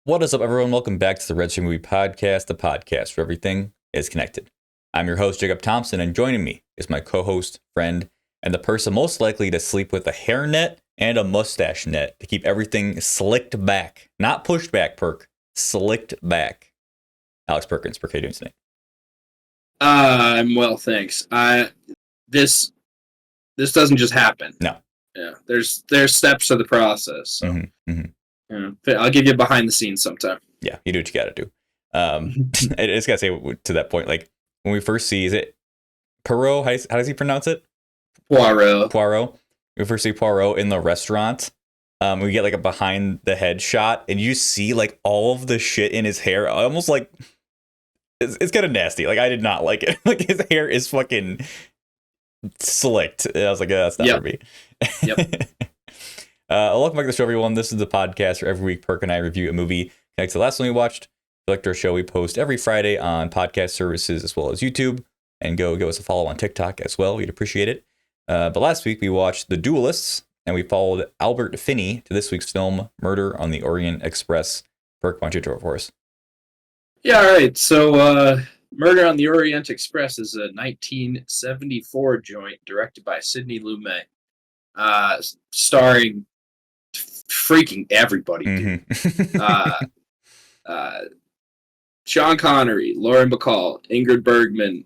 What is up, everyone? Welcome back to the Red Stream Movie Podcast, the podcast where everything is connected. I'm your host, Jacob Thompson, and joining me is my co-host, friend, and the person most likely to sleep with a hairnet and a mustache net to keep everything slicked back. Not pushed back, Perk. Slicked back. Alex Perkins. Perk, how are you doing tonight? I'm well, thanks. This doesn't just happen. No. Yeah, there's steps of the process. So. Yeah, I'll give you behind the scenes sometime. Yeah, you do what you gotta do. I just gotta say to that point, like when we first see, is it Poirot? How does he pronounce it? Poirot. We first see Poirot in the restaurant. We get like a behind the head shot, and you see like all of the shit in his hair, almost like it's kind of nasty. Like I did not like it. Like his hair is fucking slicked. And I was like, that's not for me. Yep. Welcome back to the show, everyone. This is the podcast where every week Perk and I review a movie connected to the last one we watched. If you liked our show, we post every Friday on podcast services as well as YouTube. And go give us a follow on TikTok as well. We'd appreciate it. But last week we watched The Duelists, and we followed Albert Finney to this week's film, Murder on the Orient Express. Perk, why don't you intro it for us? Yeah, all right. So, Murder on the Orient Express is a 1974 joint directed by Sidney Lumet, starring freaking everybody, dude. Sean Connery, Lauren Bacall, Ingrid Bergman,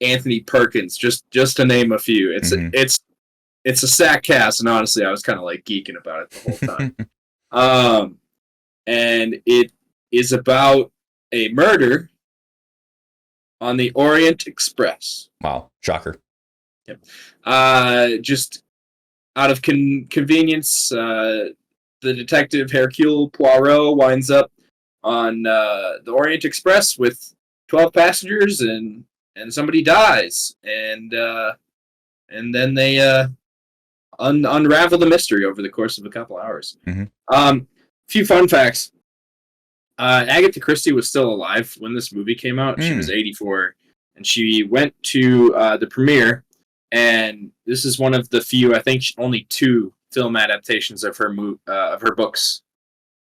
Anthony Perkins, just to name a few. It's a sack cast, and honestly, I was kind of like geeking about it the whole time. And it is about a murder on the Orient Express. Wow, shocker. Yep. Just out of convenience, the detective Hercule Poirot winds up on the Orient Express with 12 passengers, and somebody dies, and then they unravel the mystery over the course of a couple hours. Few fun facts. Agatha Christie was still alive when this movie came out. She was 84, and she went to the premiere. And this is one of the few, I think, only 2 film adaptations of her books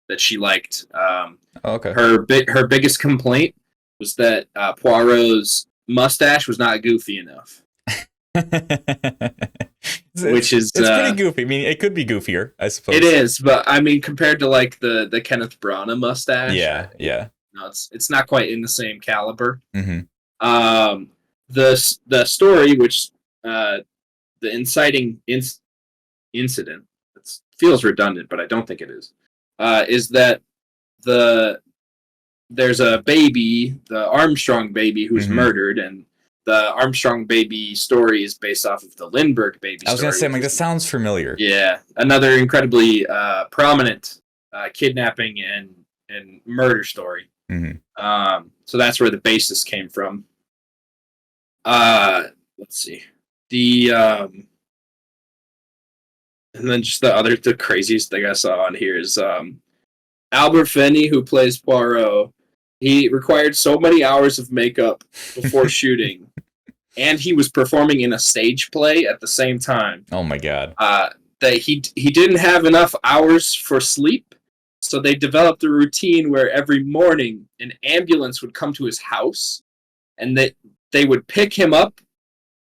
that she liked. Okay. Her biggest complaint was that Poirot's mustache was not goofy enough. It's pretty goofy. I mean, it could be goofier, I suppose. It is, but I mean, compared to like the Kenneth Branagh mustache, yeah. No, it's not quite in the same caliber. The story, which the inciting incident, it feels redundant, but I don't think it is that there's a baby, the Armstrong baby, who's murdered, and the Armstrong baby story is based off of the Lindbergh baby story. I was going to say, like, that sounds familiar. Yeah, another incredibly prominent kidnapping and murder story. So that's where the basis came from. Let's see. And then just the craziest thing I saw on here is Albert Finney, who plays Poirot. He required so many hours of makeup before shooting, and he was performing in a stage play at the same time. Oh my God! That he didn't have enough hours for sleep, so they developed a routine where every morning an ambulance would come to his house, and they would pick him up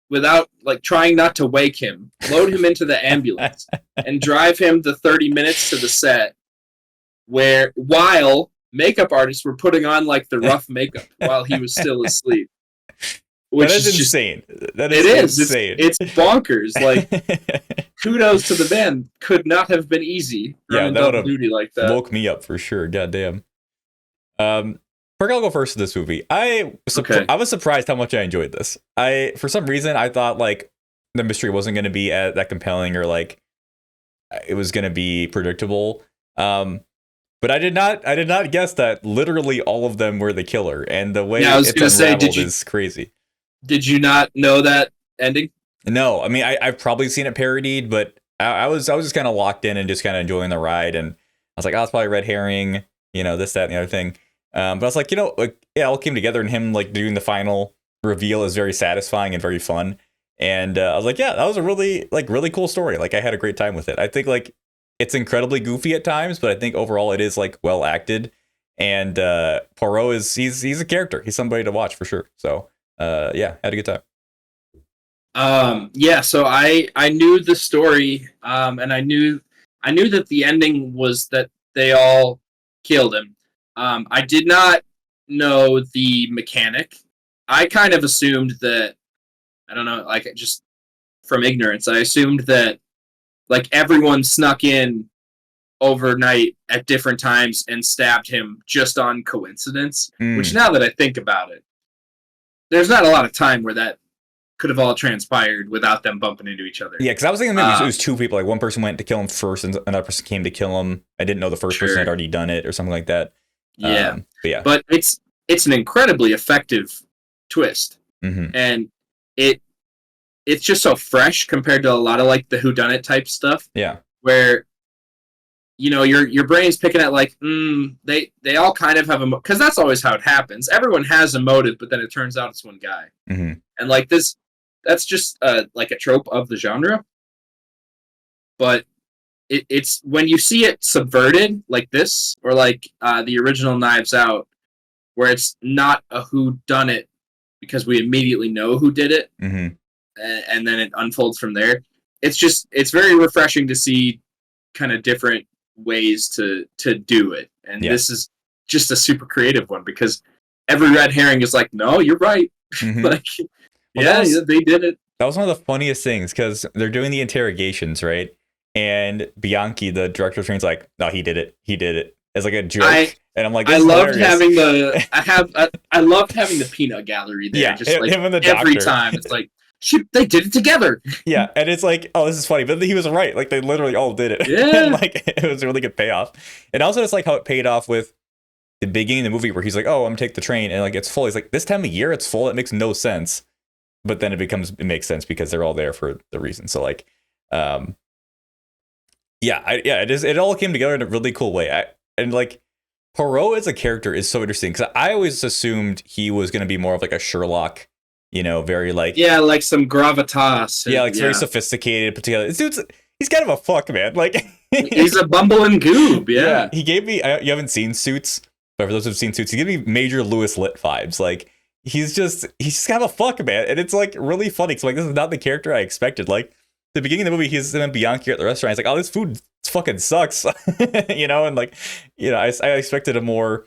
without trying not to wake him, load him into the ambulance, and drive him the 30 minutes to the set, while makeup artists were putting on the rough makeup while he was still asleep. Which is insane. That is insane. It's bonkers. Kudos to the man. Could not have been easy. Yeah, that would have duty like that. Woke me up for sure. Goddamn. Perk, I'll go first in this movie. I was surprised how much I enjoyed this. For some reason, I thought the mystery wasn't going to be that compelling, or it was going to be predictable. But I did not guess that literally all of them were the killer, and the way it's unraveled is crazy. Did you not know that ending? No, I mean I've probably seen it parodied, but I was just kind of locked in and just kind of enjoying the ride, and I was like, oh, it's probably red herring, this, that, and the other thing. But I was like, it all came together, and him doing the final reveal is very satisfying and very fun. And I was like, yeah, that was a really really cool story. I had a great time with it. I think it's incredibly goofy at times, but I think overall it is like well acted. And Poirot is he's a character. He's somebody to watch for sure. So yeah, had a good time. Yeah, so I knew the story, and I knew that the ending was that they all killed him. I did not know the mechanic. I kind of assumed that, I don't know, like just from ignorance, I assumed that like everyone snuck in overnight at different times and stabbed him just on coincidence. Which, now that I think about it, there's not a lot of time where that could have all transpired without them bumping into each other. Yeah, because I was thinking maybe it was two people. Like one person went to kill him first, and another person came to kill him. I didn't know the first person had already done it or something like that. Yeah, but it's an incredibly effective twist, and it's just so fresh compared to a lot of like the whodunit type stuff. Yeah, where your brain's picking at like they all kind of have a, because that's always how it happens. Everyone has a motive, but then it turns out it's one guy, and like that's just like a trope of the genre. But it's when you see it subverted like this, or like the original Knives Out, where it's not a whodunit because we immediately know who did it, and then it unfolds from there. It's very refreshing to see kind of different ways to do it, and this is just a super creative one because every red herring is like, no, you're right. Like, they did it. That was one of the funniest things because they're doing the interrogations, right? And Bianchi, the director of train's like, no, he did it as like a joke. And I'm like, I loved having I loved having the peanut gallery there. Yeah, just like him and the every doctor. time it's like, they did it together. Yeah, and it's like, oh, this is funny, but he was right. Like they literally all did it. Yeah, and like it was a really good payoff. And also, it's like how it paid off with the beginning of the movie where he's like, oh, I'm gonna take the train, and like it's full. He's like, this time of year it's full. It makes no sense, but then it makes sense because they're all there for the reason. So like, it all came together in a really cool way. And like Poirot as a character is so interesting because I always assumed he was going to be more of like a Sherlock, very like like some gravitas. Very sophisticated, put together. This dude's he's kind of a fuck, man. Like he's a bumbling goob. Yeah. He gave me. You haven't seen Suits, but for those who've seen Suits, he gave me major Lewis Litt vibes. Like he's just kind of a fuck, man, and it's like really funny. Cause like this is not the character I expected. Like the beginning of the movie, he's in Bianchi at the restaurant. He's like, oh, this food fucking sucks, and like, I expected a more,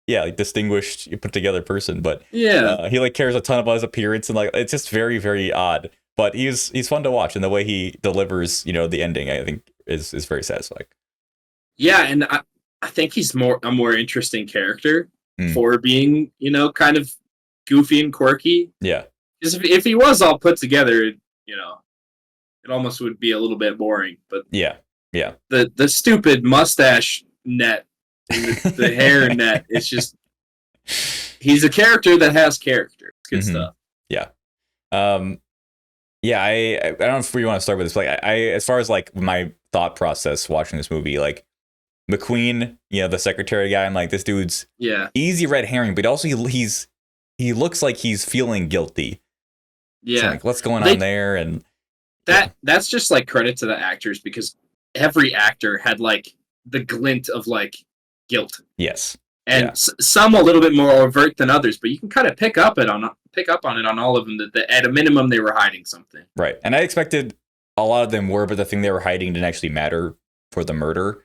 like distinguished, put together person, but he like cares a ton about his appearance and like it's just very, very odd. But he's fun to watch, and the way he delivers, the ending, I think is very satisfying. Yeah, and I think he's a more interesting character for being, kind of goofy and quirky. Yeah, because if he was all put together, it almost would be a little bit boring. But yeah. The stupid mustache net, the hair net, it's just he's a character that has character. It's good stuff. Yeah. I don't know if we want to start with this. Like I as far as like my thought process watching this movie, like McQueen, the secretary guy, I'm like, this dude's easy red herring, but also he looks like he's feeling guilty. Yeah. So like, what's going on there? And that's just like credit to the actors because every actor had like the glint of like guilt. Yes. And some a little bit more overt than others, but you can kind of pick up on it on all of them that at a minimum they were hiding something. Right. And I expected a lot of them were, but the thing they were hiding didn't actually matter for the murder.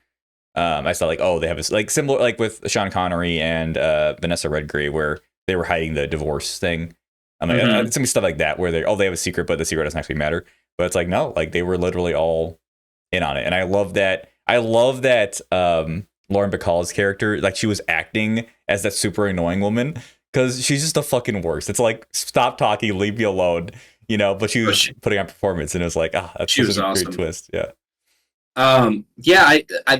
I saw like, oh, they have this like similar like with Sean Connery and Vanessa Redgrave where they were hiding the divorce thing. I'm like, some stuff like that where they have a secret, but the secret doesn't actually matter. But it's like, no, like they were literally all in on it. And I love that Lauren Bacall's character, like she was acting as that super annoying woman because she's just the fucking worst. It's like, stop talking, leave me alone, but she was putting on performance and it was like, that's such a great twist. Yeah. I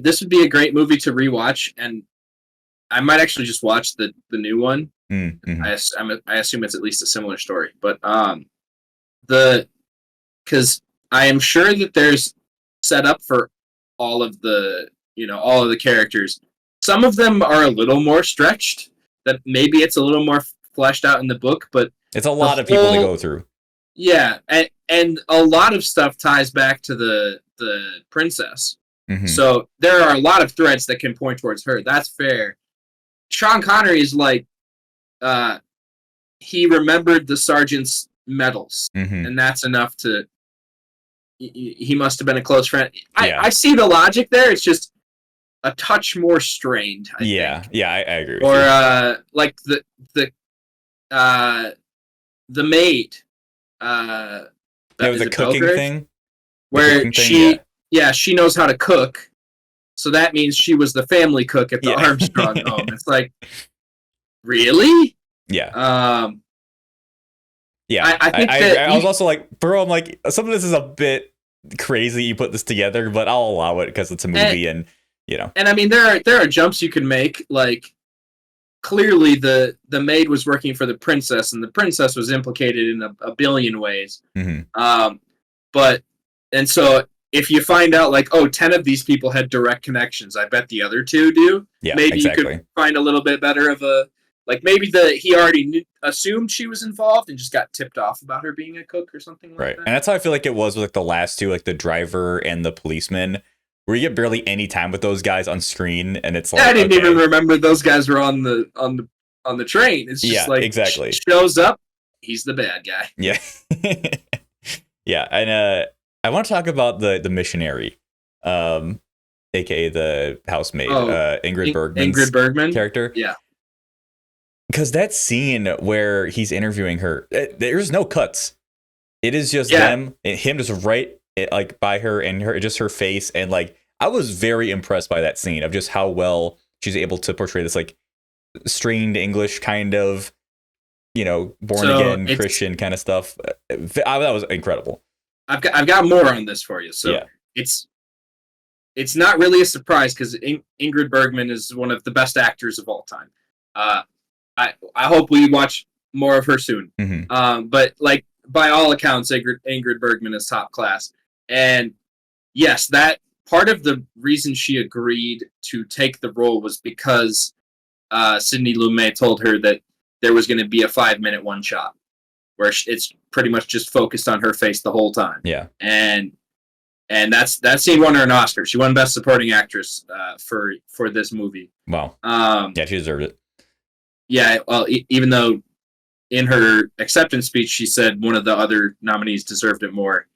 this would be a great movie to rewatch, and I might actually just watch the new one. I assume it's at least a similar story, but because I am sure that there's set up for all of the characters. Some of them are a little more stretched. That maybe it's a little more fleshed out in the book, but it's a lot of people to go through. Yeah, and a lot of stuff ties back to the princess. Mm-hmm. So there are a lot of threads that can point towards her. That's fair. Sean Connery is like, he remembered the sergeant's medals, Mm-hmm. and that's enough to. He must have been a close friend. Yeah. I see the logic there. It's just a touch more strained. I think. Yeah, I agree with or you. Like the maid. It was a cooking Belgrade? thing. Where she knows how to cook, so that means she was the family cook at the Armstrong home. It's like, really? Yeah. Yeah. I think I was also like, bro, I'm like, some of this is a bit crazy you put this together, but I'll allow it because it's a movie and you know. And I mean, there are jumps you can make. Like, clearly the maid was working for the princess, and the princess was implicated in a billion ways. Mm-hmm. And so if you find out, like, 10 of these people had direct connections, I bet the other 2 do. Yeah, maybe exactly. You could find a little bit better of a, like, maybe he already assumed she was involved and just got tipped off about her being a cook or something like that. And that's how I feel like it was with like the last 2, like the driver and the policeman, where you get barely any time with those guys on screen, and it's like, I didn't even remember those guys were on the train. It's just like, exactly. Shows up, he's the bad guy. Yeah. Yeah, and I want to talk about the missionary, aka the housemaid, Ingrid Bergman's character. Yeah, because that scene where he's interviewing her, there's no cuts. It is just him just right like by her and her, just her face, and like I was very impressed by that scene of just how well she's able to portray this like strained English kind of, born again Christian kind of stuff. That was incredible. I've got more on this for you. So it's not really a surprise because Ingrid Bergman is one of the best actors of all time. I hope we watch more of her soon. Mm-hmm. But like, by all accounts, Ingrid Bergman is top class. And yes, that part of the reason she agreed to take the role was because Sidney Lumet told her that there was going to be a 5-minute one shot where it's pretty much just focused on her face the whole time. Yeah. And that scene won her an Oscar. She won Best Supporting Actress for this movie. Wow. Yeah, she deserved it. Yeah, well, even though in her acceptance speech she said one of the other nominees deserved it more,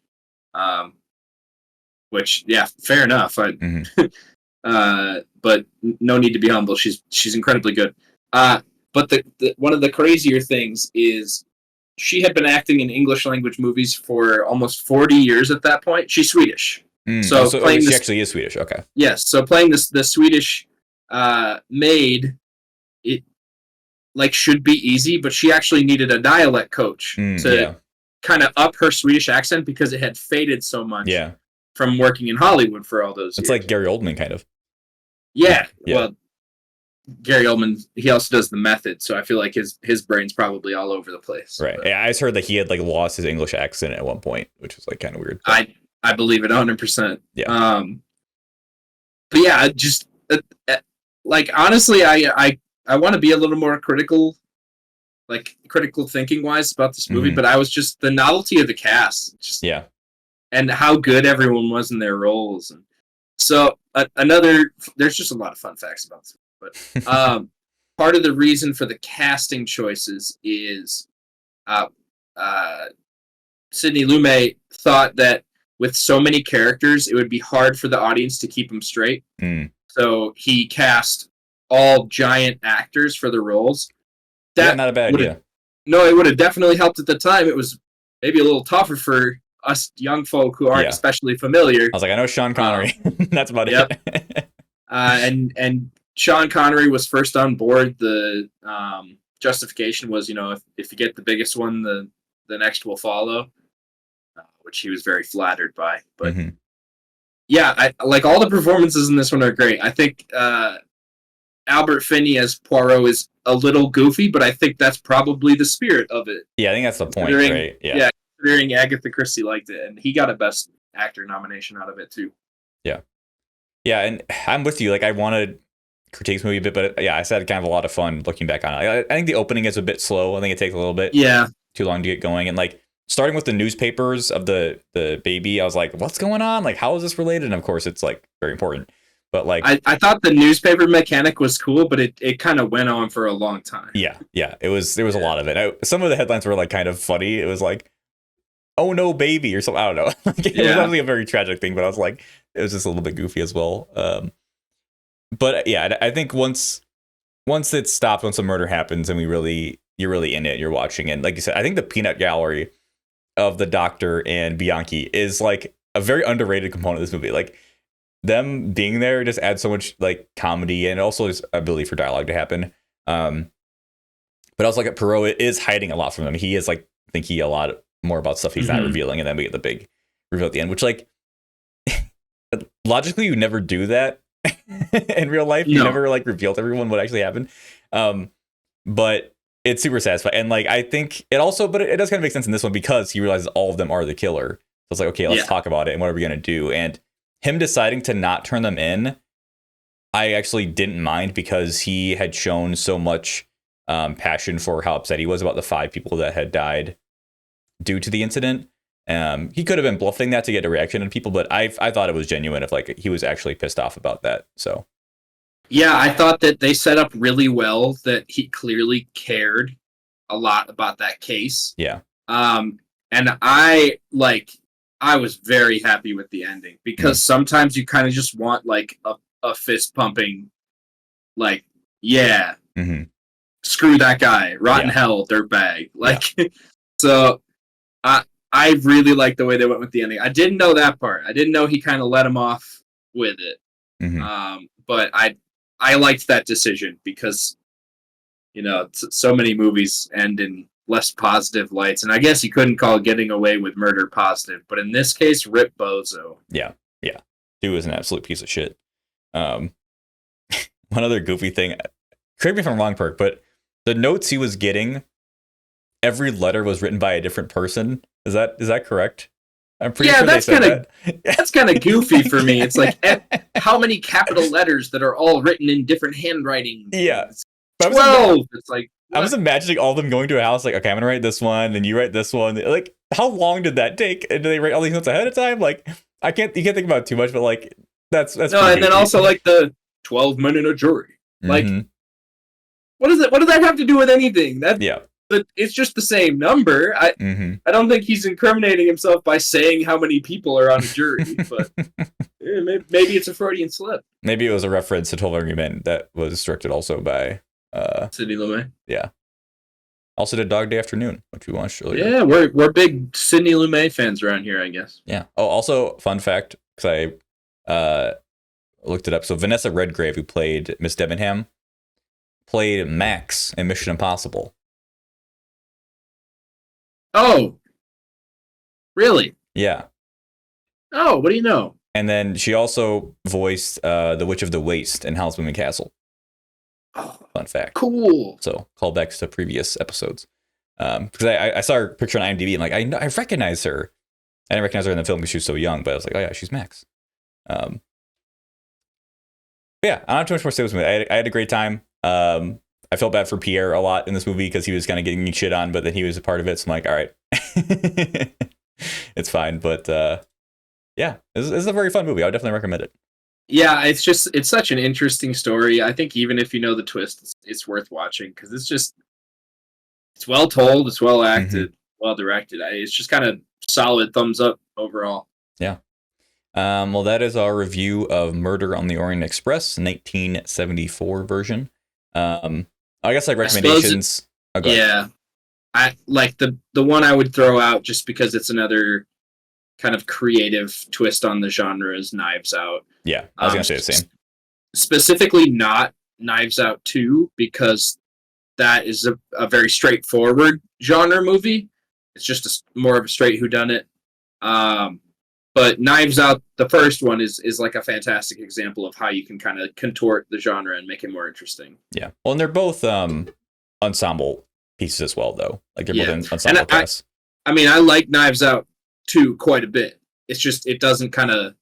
which, yeah, fair enough. Mm-hmm. But no need to be humble. She's incredibly good. But the one of the crazier things is she had been acting in English language movies for almost 40 years at that point. She's Swedish. So she actually is Swedish. Okay. Yes. So playing the Swedish maid, it like should be easy, but she actually needed a dialect coach to kind of up her Swedish accent because it had faded so much from working in Hollywood for all those years. It's like Gary Oldman kind of. Yeah. Well, Gary Oldman, he also does The Method, so I feel like his brain's probably all over the place. Right. Yeah, I just heard that he had like lost his English accent at one point, which was like kind of weird. I believe it 100%. Yeah. But yeah, just like honestly, I want to be a little more critical thinking wise about this movie, but I was just the novelty of the cast, and how good everyone was in their roles, and so there's just a lot of fun facts about this. But part of the reason for the casting choices is Sidney Lumet thought that with so many characters, it would be hard for the audience to keep them straight. So he cast all giant actors for the roles. Not a bad idea. No, it would have definitely helped at the time. It was maybe a little tougher for us young folk who aren't especially familiar. I was like, I know Sean Connery. That's about it. And Sean Connery was first on board. The justification was, if you get the biggest one, the next will follow, which he was very flattered by. But I like all the performances in this one are great. I think Albert Finney as Poirot is a little goofy, but I think that's probably the spirit of it. Yeah, I think that's the point, right? Yeah, considering Agatha Christie liked it, and he got a Best Actor nomination out of it too. Yeah, and I'm with you. Like, I wanted critique this movie a bit, but I said kind of a lot of fun looking back on it. I think the opening is a bit slow. I think it takes a little bit too long to get going, and like starting with the newspapers of the baby, I was like, what's going on? Like, how is this related? And of course, it's like very important. But like, I thought the newspaper mechanic was cool, but it kind of went on for a long time. Yeah, there was a lot of it. Some of the headlines were like kind of funny. It was like, "Oh no, baby" or something. I don't know. Like, it was obviously a very tragic thing, but I was like, it was just a little bit goofy as well. But yeah, I think once it stops, once the murder happens, and you're really in it, you're watching it. Like you said, I think the peanut gallery of the doctor and Bianchi is like a very underrated component of this movie. Like, them being there just adds so much like comedy and also his ability for dialogue to happen. But also like Perot is hiding a lot from them. He is like thinking a lot more about stuff he's not revealing, and then we get the big reveal at the end, which like logically you never do that in real life. You never like reveal to everyone what actually happened. But it's super satisfying, and like I think it also, but it does kind of make sense in this one because he realizes all of them are the killer. So it's like, okay, let's talk about it and what are we gonna do? And him deciding to not turn them in, I actually didn't mind because he had shown so much passion for how upset he was about the 5 people that had died due to the incident. He could have been bluffing that to get a reaction in people, but I thought it was genuine if like he was actually pissed off about that. So yeah, I thought that they set up really well that he clearly cared a lot about that case. Yeah. And I was very happy with the ending because sometimes you kind of just want like a fist pumping, like, screw that guy, rotten hell, dirtbag. Like, so I really like the way they went with the ending. I didn't know that part. I didn't know he kind of let him off with it. But I liked that decision because, you know, so many movies end in less positive lights, and I guess you couldn't call Getting Away with Murder positive, but in this case, rip bozo. Yeah. Dude was an absolute piece of shit. One other goofy thing, correct me if I'm wrong, Perk, but the notes he was getting, every letter was written by a different person. Is that correct? I'm pretty sure that's kind of goofy for me. It's like how many capital letters that are all written in different handwriting? Yeah, 12. It's like, I was imagining all of them going to a house like, okay, I'm gonna write this one, and you write this one. Like, how long did that take? And do they write all these notes ahead of time? Like, you can't think about it too much, but like that's no. And then also like the 12 men in a jury. Like, what does that have to do with anything? But it's just the same number. I don't think he's incriminating himself by saying how many people are on a jury, but maybe it's a Freudian slip. Maybe it was a reference to 12 Angry Men that was directed also by Sidney Lumet. Yeah. Also did Dog Day Afternoon, which we watched earlier. Yeah, we're big Sidney Lumet fans around here, I guess. Yeah. Oh, also, fun fact, because I looked it up. So Vanessa Redgrave, who played Miss Debenham, played Max in Mission Impossible. Oh, really? Yeah. Oh, what do you know? And then she also voiced the Witch of the Waste in Howl's Moving Castle. Oh, fun fact. Cool. So callbacks to previous episodes. Because I saw her picture on IMDb and like I recognize her. I didn't recognize her in the film because she was so young, but I was like, oh yeah, she's Max. But yeah, I don't have too much more to say with this movie. I had a great time. I felt bad for Pierre a lot in this movie because he was kind of getting shit on, but then he was a part of it. So I'm like, all right, it's fine. But yeah, this is a very fun movie. I would definitely recommend it. Yeah, it's such an interesting story. I think even if you know the twist, it's worth watching because it's well told, it's well acted, well directed. It's just kind of solid thumbs up overall. Yeah. Well, that is our review of Murder on the Orient Express, 1974 version. I guess like recommendations. Yeah, I like the one I would throw out just because it's another kind of creative twist on the genre is Knives Out. Yeah, I was gonna say the same. Specifically, not Knives Out 2 because that is a very straightforward genre movie. It's just more of a straight whodunit. But Knives Out, the first one, is like a fantastic example of how you can kind of contort the genre and make it more interesting. Yeah. Well, and they're both ensemble pieces as well, though. Like they're both ensemble casts. I mean, I like Knives Out 2 quite a bit. It's just it doesn't kind of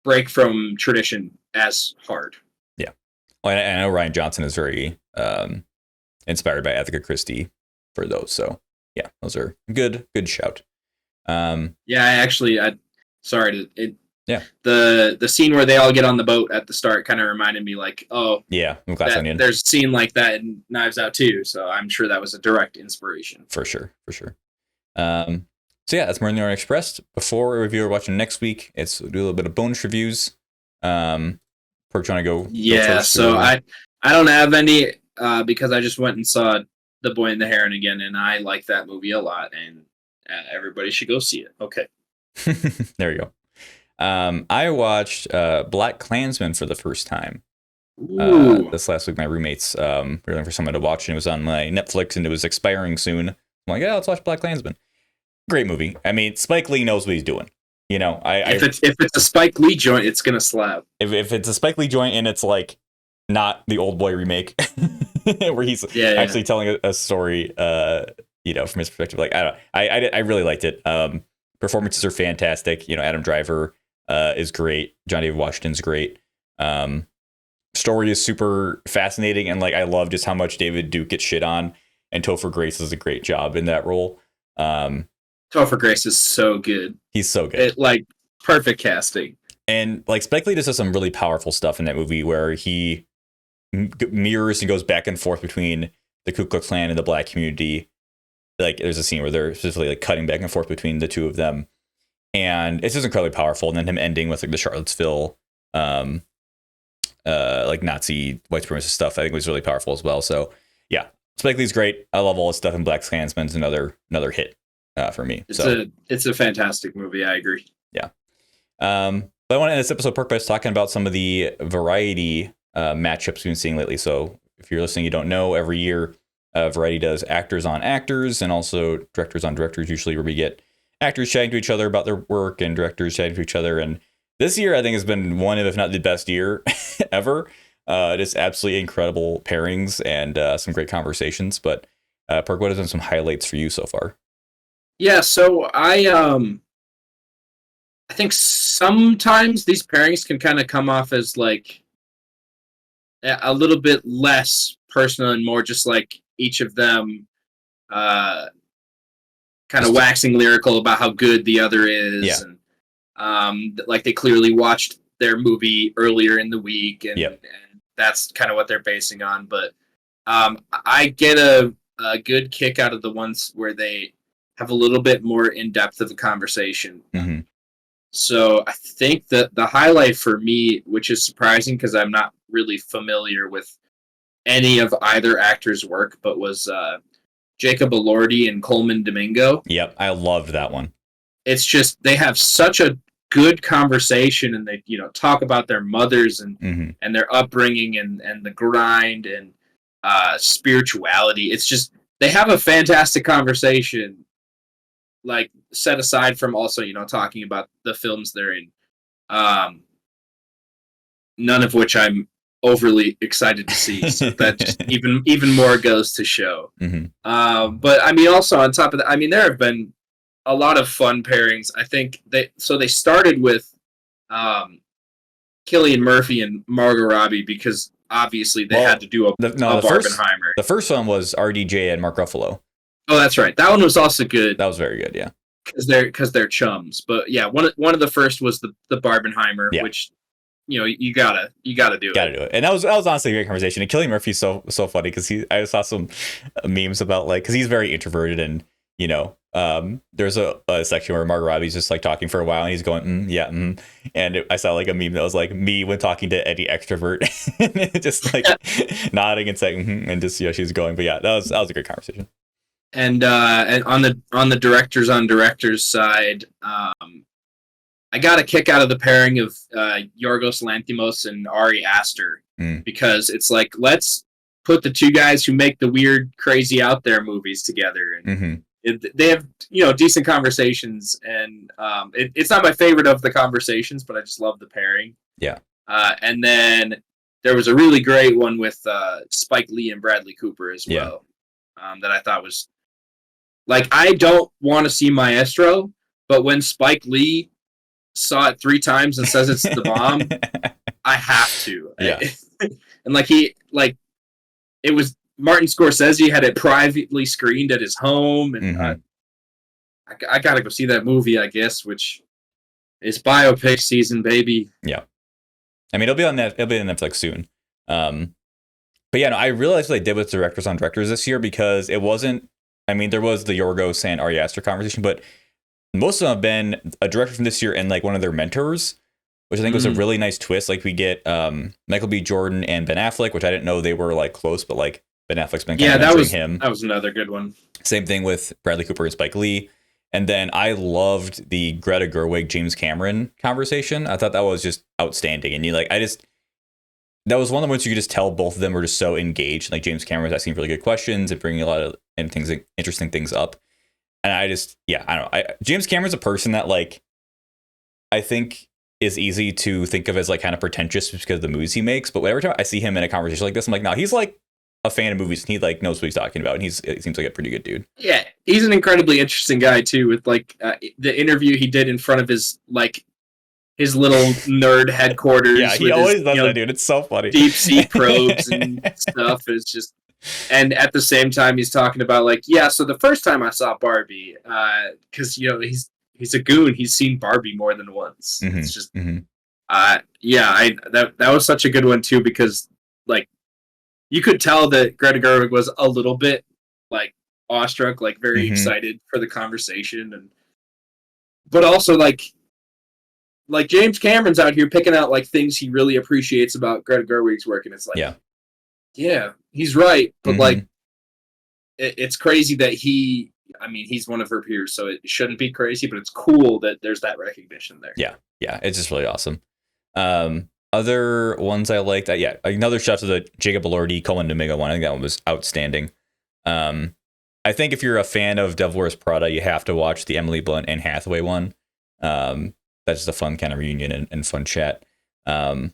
break from tradition as hard. Yeah. Well, I know Rian Johnson is very inspired by Agatha Christie for those, so Yeah, those are good shout. Yeah, sorry to it. Yeah. The scene where they all get on the boat at the start kind of reminded me like, oh, yeah, Glass Onion. There's a scene like that in Knives Out too, so I'm sure that was a direct inspiration. For sure. So yeah, that's more than the Orient Express. Before we review or watching next week, it's do a little bit of bonus reviews. Perk, trying to go? Yeah, go first, so I don't have any because I just went and saw The Boy and the Heron again, and I like that movie a lot, and everybody should go see it. Okay. There you go. I watched BlacKKKlansman for the first time. This last week, my roommates were looking for someone to watch, and it was on my Netflix, and it was expiring soon. I'm like, yeah, let's watch BlacKKKlansman. Great movie. I mean, Spike Lee knows what he's doing. You know, if it's a Spike Lee joint, it's gonna slap. If it's a Spike Lee joint and it's like not the Old Boy remake, where he's actually telling a story, you know, from his perspective. Like I really liked it. Performances are fantastic. You know, Adam Driver is great. John David Washington's great. Story is super fascinating, and like I love just how much David Duke gets shit on, and Topher Grace does a great job in that role. Topher Grace is so good. He's so good. Like perfect casting. And like Spike Lee does some really powerful stuff in that movie where he mirrors and goes back and forth between the Ku Klux Klan and the black community. Like there's a scene where they're specifically like cutting back and forth between the two of them, and it's just incredibly powerful. And then him ending with like the Charlottesville, like Nazi white supremacist stuff, I think was really powerful as well. So yeah, Spike Lee's great. I love all his stuff, and BlacKKKlansman's another hit for me. It's a fantastic movie. I agree. Yeah. But I want to end this episode, Perk, by talking about some of the variety matchups we've been seeing lately. So if you're listening, you don't know, every year Variety does actors on actors and also directors on directors, usually where we get actors chatting to each other about their work and directors chatting to each other. And this year, I think, has been one of, if not the best year ever. Just absolutely incredible pairings and some great conversations. But Perk, what have been some highlights for you so far? Yeah, so I think sometimes these pairings can kind of come off as like a little bit less personal and more just like each of them kind of waxing lyrical about how good the other is. Yeah. And like they clearly watched their movie earlier in the week, and, yep. and that's kind of what they're basing on. But I get a good kick out of the ones where they have a little bit more in-depth of a conversation. Mm-hmm. So I think that the highlight for me, which is surprising because I'm not really familiar with any of either actor's work, but was Jacob Elordi and Coleman Domingo. Yep, I loved that one. It's just they have such a good conversation, and they talk about their mothers and and their upbringing and the grind and spirituality. It's just they have a fantastic conversation. Like set aside from also talking about the films they're in, none of which I'm overly excited to see. So that just even more goes to show. But I mean, also on top of that, I mean, there have been a lot of fun pairings. I think they started with Cillian Murphy and Margot Robbie because obviously they had to do a Barbenheimer. The first one was RDJ and Mark Ruffalo. Oh, that's right. That one was also good. That was very good, yeah. Because they're chums. But yeah, one of the first was the Barbenheimer, which you gotta do it. Gotta do it. And that was honestly a great conversation. And Cillian Murphy's so funny because I saw some memes about like because he's very introverted and there's a section where Margot Robbie's just like talking for a while and he's going and I saw like a meme that was like me when talking to any extrovert just like nodding and saying and just she's going. But yeah, that was a great conversation. And on the directors side, I got a kick out of the pairing of Yorgos Lanthimos and Ari Aster because it's like let's put the two guys who make the weird, crazy out there movies together, and they have decent conversations. And it's not my favorite of the conversations, but I just love the pairing. Yeah. And then there was a really great one with Spike Lee and Bradley Cooper as well that I thought was. Like, I don't want to see Maestro, but when Spike Lee saw it 3 times and says it's the bomb, I have to. Yeah. And it was Martin Scorsese had it privately screened at his home, and I gotta go see that movie, I guess, which is biopic season, baby. Yeah, I mean, it'll be on Netflix soon. But yeah, no, I realized what they did with directors on directors this year, because it wasn't. I mean, there was the Yorgos and Ari Aster conversation, but most of them have been a director from this year and like one of their mentors, which I think was a really nice twist. Like we get Michael B. Jordan and Ben Affleck, which I didn't know they were like close, but like Ben Affleck's been kind of mentoring him. That was another good one. Same thing with Bradley Cooper and Spike Lee. And then I loved the Greta Gerwig, James Cameron conversation. I thought that was just outstanding. And that was one of the ones you could just tell both of them were just so engaged. Like James Cameron was asking really good questions and bringing a lot of interesting things up. And I don't know. James Cameron's a person that like, I think is easy to think of as like kind of pretentious because of the movies he makes. But every time I see him in a conversation like this, I'm like, no, he's like a fan of movies and he like knows what he's talking about. And he seems like a pretty good dude. Yeah. He's an incredibly interesting guy too, with like the interview he did in front of his little nerd headquarters. Yeah, he always does that, dude. It's so funny. Deep sea probes and stuff. It's just, and at the same time, he's talking about like, yeah. So the first time I saw Barbie, because he's a goon. He's seen Barbie more than once. It's just, that was such a good one too, because like you could tell that Greta Gerwig was a little bit like awestruck, like very excited for the conversation, but also like James Cameron's out here picking out like things he really appreciates about Greta Gerwig's work, and it's like, yeah, he's right, but like, it's crazy that he's one of her peers, so it shouldn't be crazy, but it's cool that there's that recognition there. Yeah, it's just really awesome. Other ones I liked, another shout to the Jacob Elordi, Colin Domingo one. I think that one was outstanding. I think if you're a fan of Devil Wears Prada, you have to watch the Emily Blunt and Hathaway one. That's just a fun kind of reunion and fun chat. I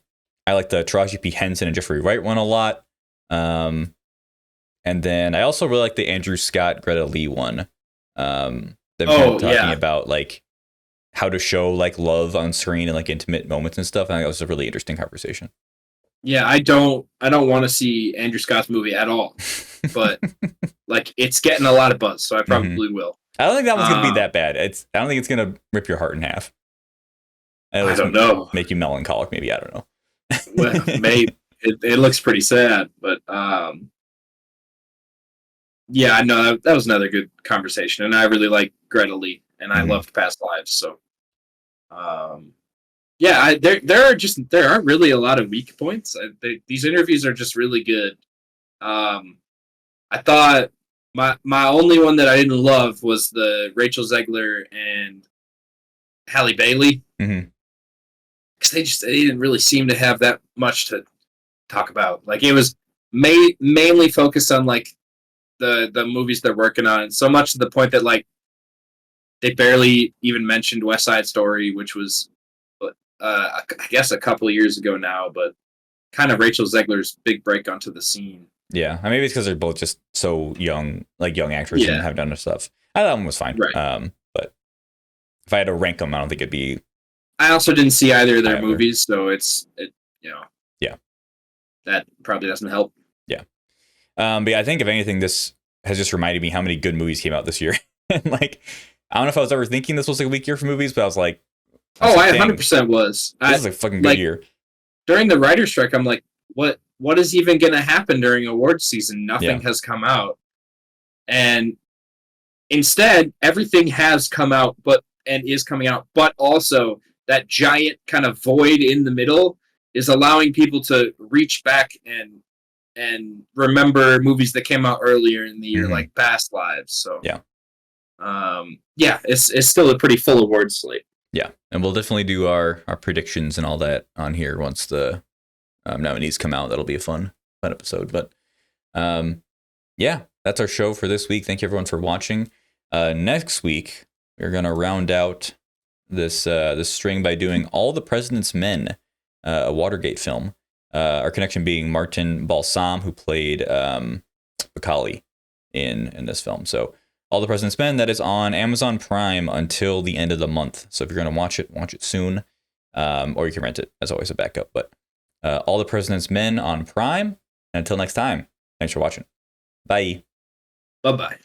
like the Taraji P. Henson and Jeffrey Wright one a lot. And then I also really like the Andrew Scott, Greta Lee one. Them talking about like how to show like love on screen and like intimate moments and stuff. I think that was a really interesting conversation. Yeah, I don't want to see Andrew Scott's movie at all, but like it's getting a lot of buzz, so I probably will. I don't think that one's gonna be that bad. I don't think it's gonna rip your heart in half. I don't know. Make you melancholic, maybe. I don't know. Well, maybe it looks pretty sad, but yeah, I know that was another good conversation, and I really like Greta Lee, and I loved Past Lives, so there aren't really a lot of weak points. These interviews are just really good. I thought my only one that I didn't love was the Rachel Zegler and Halle Bailey, because they didn't really seem to have that much to talk about. Like it was mainly focused on like the movies they're working on, so much to the point that like they barely even mentioned West Side Story, which was I guess a couple of years ago now, but kind of Rachel Zegler's big break onto the scene. Yeah, maybe it's because they're both just so young, like young actors and haven't done this stuff. I thought that one was fine. Right. But if I had to rank them, I don't think it'd be. I also didn't see either of their movies, so yeah, that probably doesn't help. Yeah. But yeah, I think if anything, this has just reminded me how many good movies came out this year. And like, I don't know if I was ever thinking this was like a weak year for movies, but I was like, I 100% was. This is a fucking good year. During the writer's strike, I'm like, what is even going to happen during awards season? Nothing has come out. And instead, everything has come out and is coming out, but also that giant kind of void in the middle is allowing people to reach back and remember movies that came out earlier in the year, like Past Lives. So it's still a pretty full award slate. Yeah, and we'll definitely do our predictions and all that on here once the nominees come out. That'll be a fun episode. But that's our show for this week. Thank you everyone for watching. Next week we're gonna round out this string by doing All the President's Men, a Watergate film. Our connection being Martin Balsam, who played Bacali in this film. So All the President's Men, that is on Amazon Prime until the end of the month. So if you're going to watch it soon, or you can rent it as always a backup. But All the President's Men on Prime. And until next time, thanks for watching. Bye. Bye-bye.